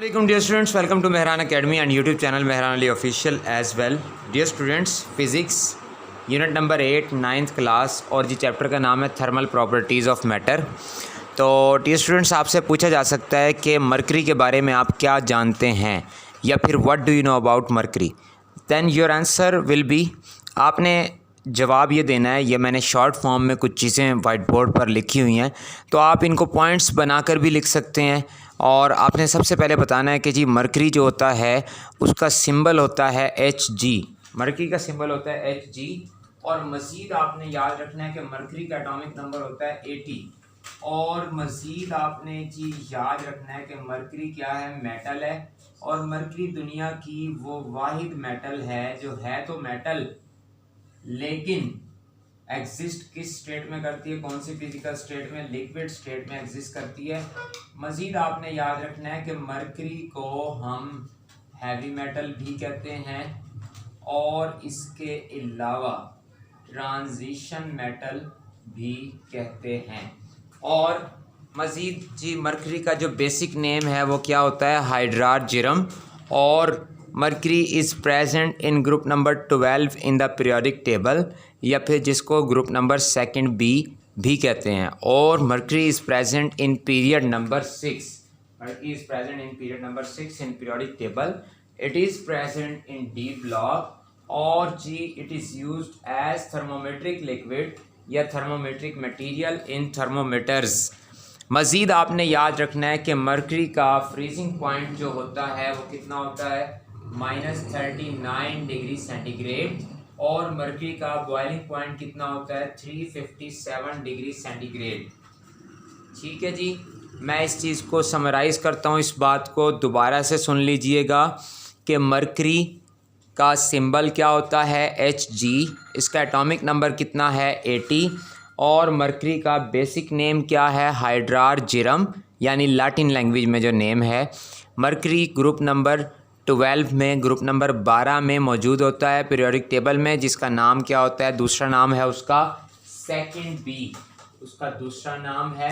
Welcome dear students, welcome to Mehran Academy and YouTube channel Mehran Ali Official as well. Dear students, physics unit number 8 9th class और जी chapter का नाम है thermal properties of matter. तो dear students, आपसे पूछा जा सकता है कि मरकरी के बारे में आप क्या जानते हैं या फिर what do you know about mercury. Then your answer will be, आपने जवाब ये देना है। ये मैंने शॉर्ट फॉर्म में कुछ चीज़ें वाइट बोर्ड पर लिखी हुई हैं, तो आप इनको पॉइंट्स बनाकर भी लिख सकते हैं। और आपने सबसे पहले बताना है कि जी मरकरी जो होता है उसका सिंबल होता है Hg। मरकरी का सिंबल होता है Hg। और मज़ीद आपने याद रखना है कि मरकरी का एटॉमिक नंबर होता है 80। और मज़ीद आपने जी याद रखना है कि मरकरी क्या है, मेटल है। और मरकरी दुनिया की वो वाहिद मेटल है जो है तो मेटल, लेकिन एग्जिस्ट किस स्टेट में करती है, कौन सी फिजिकल स्टेट में, लिक्विड स्टेट में एग्जिस्ट करती है। मज़ीद आपने याद रखना है कि मरकरी को हम हैवी मेटल भी कहते हैं और इसके अलावा ट्रांजिशन मेटल भी कहते हैं। और मज़ीद जी मरकरी का जो बेसिक नेम है वो क्या होता है, हाइड्रार्जियम। और mercury is present in group number 12 in the periodic table, या फिर जिसको ग्रुप नंबर 2 बी भी कहते हैं। और mercury is present in period number 6। Mercury is present in period number 6 in periodic table. It is present in D block. और जी it is used as thermometric liquid या थर्मोमेट्रिक मटीरियल इन थर्मोमीटर्स। मज़ीद आपने याद रखना है कि mercury का फ्रीजिंग पॉइंट जो होता है वो कितना होता है, -39 डिग्री सेंटीग्रेड। और मरकरी का बॉइलिंग पॉइंट कितना होता है, 357 डिग्री सेंटीग्रेड। ठीक है जी, मैं इस चीज़ को समराइज़ करता हूँ, इस बात को दोबारा से सुन लीजिएगा कि मरकरी का सिंबल क्या होता है, Hg। इसका एटॉमिक नंबर कितना है, 80। और मरकरी का बेसिक नेम क्या है, हाइड्रार्जियम, यानी लैटिन लैंग्वेज में जो नेम है। मरकरी ग्रुप नंबर 12 में, ग्रुप नंबर 12 में मौजूद होता है पीरियोडिक टेबल में, जिसका नाम क्या होता है, दूसरा नाम है उसका 2b, उसका दूसरा नाम है।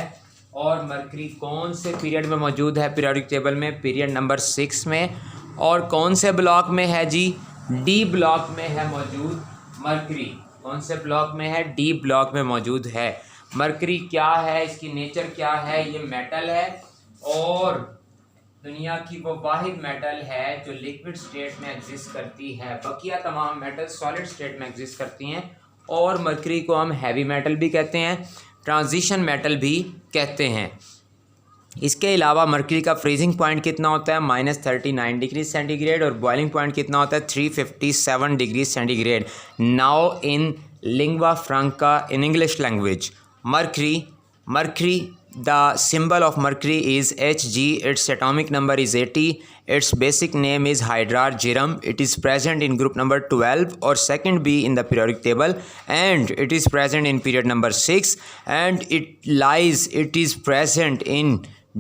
और मरकरी कौन से पीरियड में मौजूद है पीरियोडिक टेबल में, पीरियड नंबर 6 में। और कौन से ब्लॉक में है जी, डी ब्लॉक में है मौजूद मरकरी। कौन से ब्लॉक में है, डी ब्लॉक में मौजूद है। मरकरी क्या है, इसकी नेचर क्या है, ये मेटल है और दुनिया की वो वाहिद मेटल है जो लिक्विड स्टेट में एग्जिस्ट करती है। बकिया तमाम मेटल सॉलिड स्टेट में एग्जिस्ट करती हैं। और मरकरी को हम हैवी मेटल भी कहते हैं, ट्रांजिशन मेटल भी कहते हैं। इसके अलावा मरकरी का फ्रीजिंग पॉइंट कितना होता है, -39 डिग्री सेंटीग्रेड। और बॉइलिंग पॉइंट कितना होता है, 357 degree centigrade. Now in lingua फ्रैंका, in English language, mercury the symbol of mercury is Hg. Its atomic number is 80. Its basic name is hydrargyrum. It is present in group number 12 or 2b in the periodic table, and it is present in period number 6, and it is present in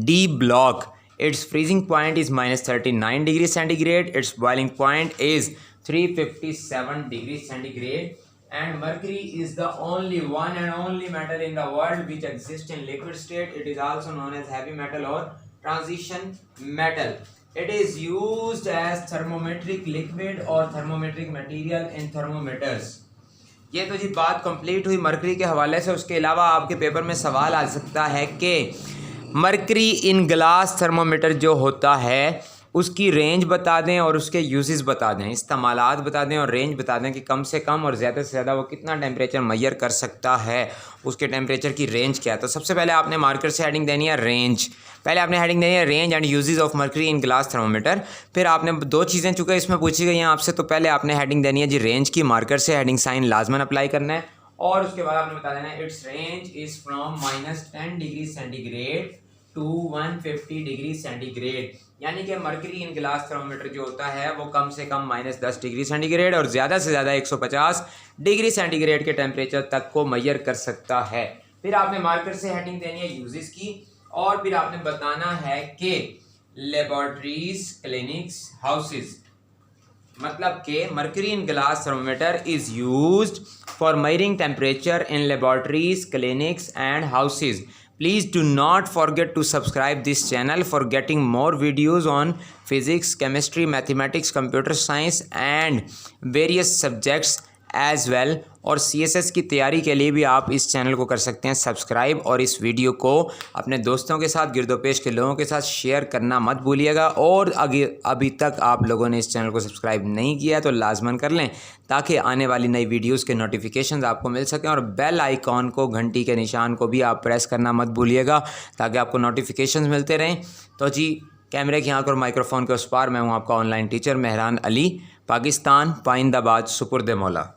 D block. Its freezing point is -39 degree centigrade. Its boiling point is 357 degree centigrade. And mercury is the only one and only metal in the world which exists in liquid state. It is also known as heavy metal or transition metal. It is used as thermometric liquid or thermometric material in thermometers. ये तो जी बात complete हुई mercury के हवाले से। उसके अलावा आपके पेपर में सवाल आ सकता है कि मरकरी इन ग्लास थर्मोमीटर जो होता है उसकी रेंज बता दें और उसके यूजेस बता दें, इस्तेमालात बता दें और रेंज बता दें कि कम से कम और ज़्यादा से ज़्यादा वो कितना टेम्परेचर मेजर कर सकता है, उसके टेम्परेचर की रेंज क्या है। तो सबसे पहले आपने मार्कर से हेडिंग देनी है रेंज। पहले आपने हेडिंग देनी है range and uses of mercury in glass thermometer. फिर आपने दो चीज़ें चूँकि इसमें पूछी गई हैं आपसे, तो पहले आपने हेडिंग देनी है जी रेंज की, मार्कर से हेडिंग साइन लाजमन अप्लाई करना है। और उसके बाद आपने बता देना है its range is from -10 degree centigrade to 150 degree centigrade. यानी कि मरकरी इन ग्लास थर्मोमीटर जो होता है वो कम से कम -10 डिग्री सेंटीग्रेड और ज़्यादा से ज़्यादा 150 डिग्री सेंटीग्रेड के टेम्परेचर तक को मेजर कर सकता है। फिर आपने मार्कर से हेडिंग देनी है यूजेस की। और फिर आपने बताना है कि लेबोरेटरीज, क्लिनिक्स, हाउसेज, मतलब कि mercury in glass thermometer is used for measuring temperature in laboratories, clinics and houses. Please do not forget to subscribe this channel for getting more videos on physics, chemistry, mathematics, computer science and various subjects as well। और CSS की तैयारी के लिए भी आप इस channel को कर सकते हैं सब्सक्राइब, और इस वीडियो को अपने दोस्तों के साथ, गिरदोपेश के लोगों के साथ शेयर करना मत भूलिएगा। और अभी तक आप लोगों ने इस चैनल को सब्सक्राइब नहीं किया है तो लाजमन कर लें, ताकि आने वाली नई वीडियोस के नोटिफिकेशंस आपको मिल सकें। और बेल आइकॉन को, घंटी के निशान को भी आप प्रेस करना मत भूलिएगा, ताकि आपको नोटिफिकेशंस मिलते रहें। तो जी, कैमरे की आंख और माइक्रोफोन के उस पार मैं हूँ आपका ऑनलाइन टीचर मेहरान अली, पाकिस्तान, पाइंदाबाद, सुपुर्द मौला।